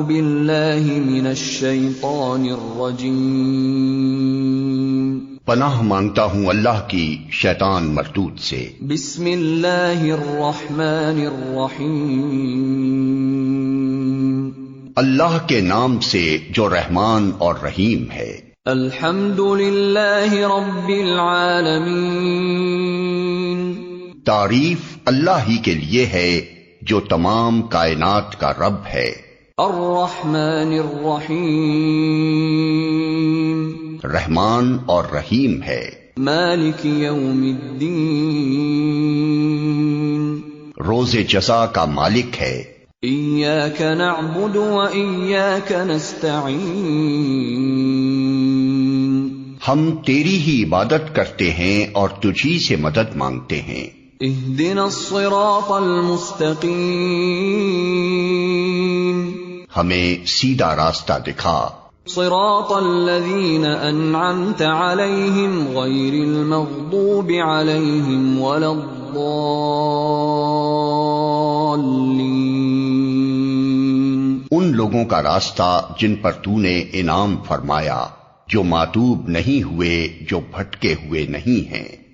باللہ من الشیطان الرجیم پناہ مانگتا ہوں اللہ کی شیطان مردود سے۔ بسم اللہ الرحمن الرحیم اللہ کے نام سے جو رحمان اور رحیم ہے۔ الحمد للہ رب العالمین تعریف اللہ ہی کے لیے ہے جو تمام کائنات کا رب ہے۔ الرحمن الرحیم رحمان اور رحیم ہے۔ مالک یوم الدین روز جزا کا مالک ہے۔ ایاک نعبد و ایاک نستعین ہم تیری ہی عبادت کرتے ہیں اور تجھی سے مدد مانگتے ہیں۔ اہدنا الصراط المستقیم ہمیں سیدھا راستہ دکھا۔ صراط الذین انعمت علیہم غیر المغضوب علیہم ولا الضالین ان لوگوں کا راستہ جن پر تو نے انعام فرمایا، جو ماتوب نہیں ہوئے، جو بھٹکے ہوئے نہیں ہیں۔